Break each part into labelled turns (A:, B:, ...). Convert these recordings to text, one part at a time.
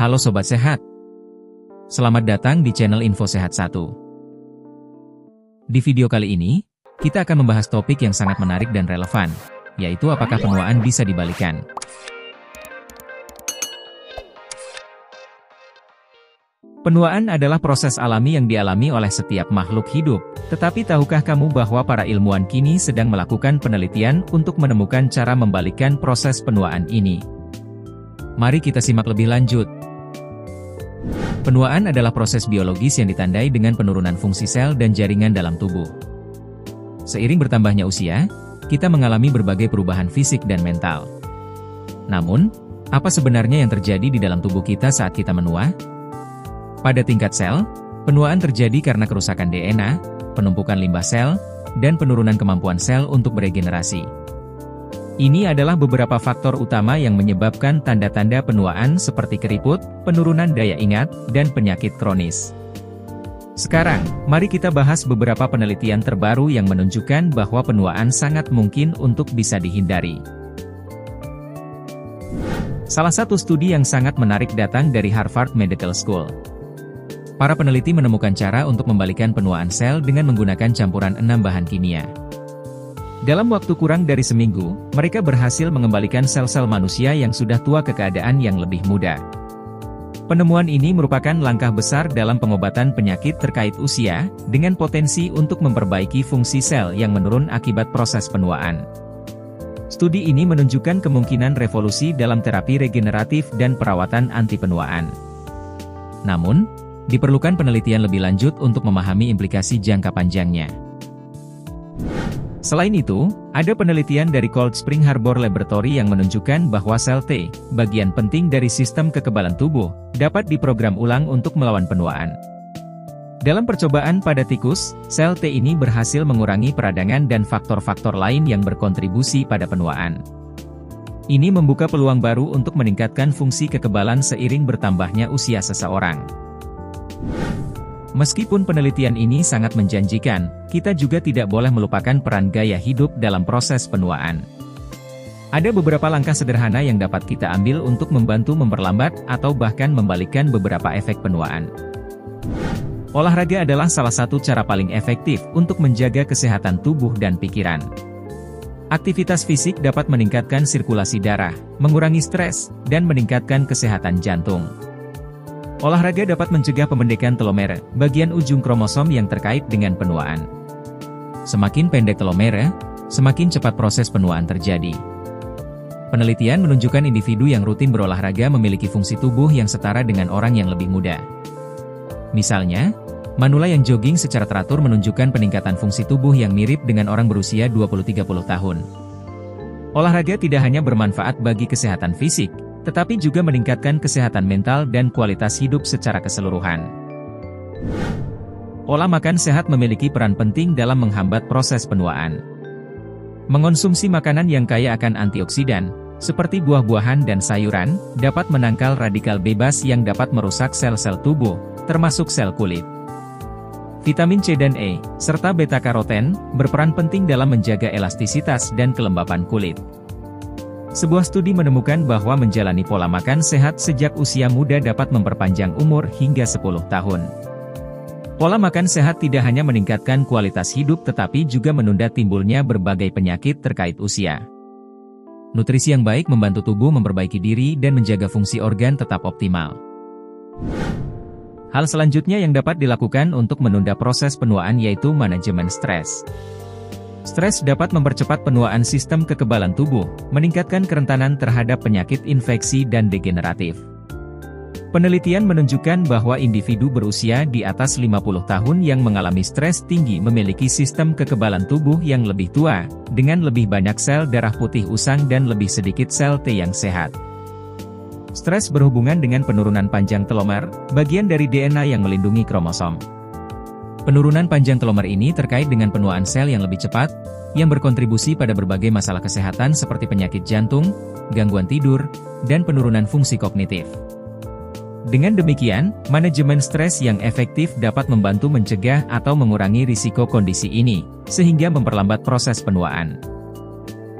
A: Halo Sobat Sehat. Selamat datang di channel Info Sehat 1. Di video kali ini, kita akan membahas topik yang sangat menarik dan relevan, yaitu apakah penuaan bisa dibalikan. Penuaan adalah proses alami yang dialami oleh setiap makhluk hidup, tetapi tahukah kamu bahwa para ilmuwan kini sedang melakukan penelitian untuk menemukan cara membalikkan proses penuaan ini? Mari kita simak lebih lanjut. Penuaan adalah proses biologis yang ditandai dengan penurunan fungsi sel dan jaringan dalam tubuh. Seiring bertambahnya usia, kita mengalami berbagai perubahan fisik dan mental. Namun, apa sebenarnya yang terjadi di dalam tubuh kita saat kita menua? Pada tingkat sel, penuaan terjadi karena kerusakan DNA, penumpukan limbah sel, dan penurunan kemampuan sel untuk beregenerasi. Ini adalah beberapa faktor utama yang menyebabkan tanda-tanda penuaan seperti keriput, penurunan daya ingat, dan penyakit kronis. Sekarang, mari kita bahas beberapa penelitian terbaru yang menunjukkan bahwa penuaan sangat mungkin untuk bisa dihindari. Salah satu studi yang sangat menarik datang dari Harvard Medical School. Para peneliti menemukan cara untuk membalikkan penuaan sel dengan menggunakan campuran 6 bahan kimia. Dalam waktu kurang dari seminggu, mereka berhasil mengembalikan sel-sel manusia yang sudah tua ke keadaan yang lebih muda. Penemuan ini merupakan langkah besar dalam pengobatan penyakit terkait usia, dengan potensi untuk memperbaiki fungsi sel yang menurun akibat proses penuaan. Studi ini menunjukkan kemungkinan revolusi dalam terapi regeneratif dan perawatan anti penuaan. Namun, diperlukan penelitian lebih lanjut untuk memahami implikasi jangka panjangnya. Selain itu, ada penelitian dari Cold Spring Harbor Laboratory yang menunjukkan bahwa sel T, bagian penting dari sistem kekebalan tubuh, dapat diprogram ulang untuk melawan penuaan. Dalam percobaan pada tikus, sel T ini berhasil mengurangi peradangan dan faktor-faktor lain yang berkontribusi pada penuaan. Ini membuka peluang baru untuk meningkatkan fungsi kekebalan seiring bertambahnya usia seseorang. Meskipun penelitian ini sangat menjanjikan, kita juga tidak boleh melupakan peran gaya hidup dalam proses penuaan. Ada beberapa langkah sederhana yang dapat kita ambil untuk membantu memperlambat atau bahkan membalikkan beberapa efek penuaan. Olahraga adalah salah satu cara paling efektif untuk menjaga kesehatan tubuh dan pikiran. Aktivitas fisik dapat meningkatkan sirkulasi darah, mengurangi stres, dan meningkatkan kesehatan jantung. Olahraga dapat mencegah pembendekan telomere, bagian ujung kromosom yang terkait dengan penuaan. Semakin pendek telomere, semakin cepat proses penuaan terjadi. Penelitian menunjukkan individu yang rutin berolahraga memiliki fungsi tubuh yang setara dengan orang yang lebih muda. Misalnya, manula yang jogging secara teratur menunjukkan peningkatan fungsi tubuh yang mirip dengan orang berusia 20-30 tahun. Olahraga tidak hanya bermanfaat bagi kesehatan fisik, tetapi juga meningkatkan kesehatan mental dan kualitas hidup secara keseluruhan. Pola makan sehat memiliki peran penting dalam menghambat proses penuaan. Mengonsumsi makanan yang kaya akan antioksidan, seperti buah-buahan dan sayuran, dapat menangkal radikal bebas yang dapat merusak sel-sel tubuh, termasuk sel kulit. Vitamin C dan E, serta beta-karoten, berperan penting dalam menjaga elastisitas dan kelembapan kulit. Sebuah studi menemukan bahwa menjalani pola makan sehat sejak usia muda dapat memperpanjang umur hingga 10 tahun. Pola makan sehat tidak hanya meningkatkan kualitas hidup tetapi juga menunda timbulnya berbagai penyakit terkait usia. Nutrisi yang baik membantu tubuh memperbaiki diri dan menjaga fungsi organ tetap optimal. Hal selanjutnya yang dapat dilakukan untuk menunda proses penuaan yaitu manajemen stres. Stres dapat mempercepat penuaan sistem kekebalan tubuh, meningkatkan kerentanan terhadap penyakit infeksi dan degeneratif. Penelitian menunjukkan bahwa individu berusia di atas 50 tahun yang mengalami stres tinggi memiliki sistem kekebalan tubuh yang lebih tua, dengan lebih banyak sel darah putih usang dan lebih sedikit sel T yang sehat. Stres berhubungan dengan penurunan panjang telomer, bagian dari DNA yang melindungi kromosom. Penurunan panjang telomer ini terkait dengan penuaan sel yang lebih cepat, yang berkontribusi pada berbagai masalah kesehatan seperti penyakit jantung, gangguan tidur, dan penurunan fungsi kognitif. Dengan demikian, manajemen stres yang efektif dapat membantu mencegah atau mengurangi risiko kondisi ini, sehingga memperlambat proses penuaan.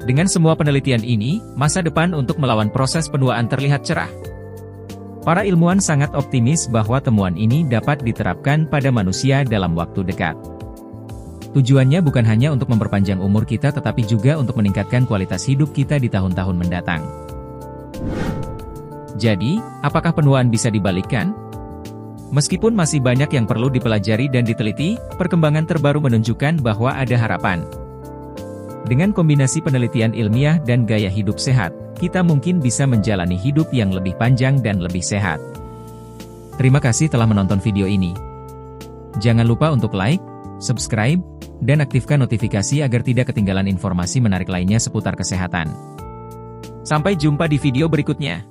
A: Dengan semua penelitian ini, masa depan untuk melawan proses penuaan terlihat cerah. Para ilmuwan sangat optimis bahwa temuan ini dapat diterapkan pada manusia dalam waktu dekat. Tujuannya bukan hanya untuk memperpanjang umur kita tetapi juga untuk meningkatkan kualitas hidup kita di tahun-tahun mendatang. Jadi, apakah penuaan bisa dibalikkan? Meskipun masih banyak yang perlu dipelajari dan diteliti, perkembangan terbaru menunjukkan bahwa ada harapan. Dengan kombinasi penelitian ilmiah dan gaya hidup sehat, kita mungkin bisa menjalani hidup yang lebih panjang dan lebih sehat. Terima kasih telah menonton video ini. Jangan lupa untuk like, subscribe, dan aktifkan notifikasi agar tidak ketinggalan informasi menarik lainnya seputar kesehatan. Sampai jumpa di video berikutnya.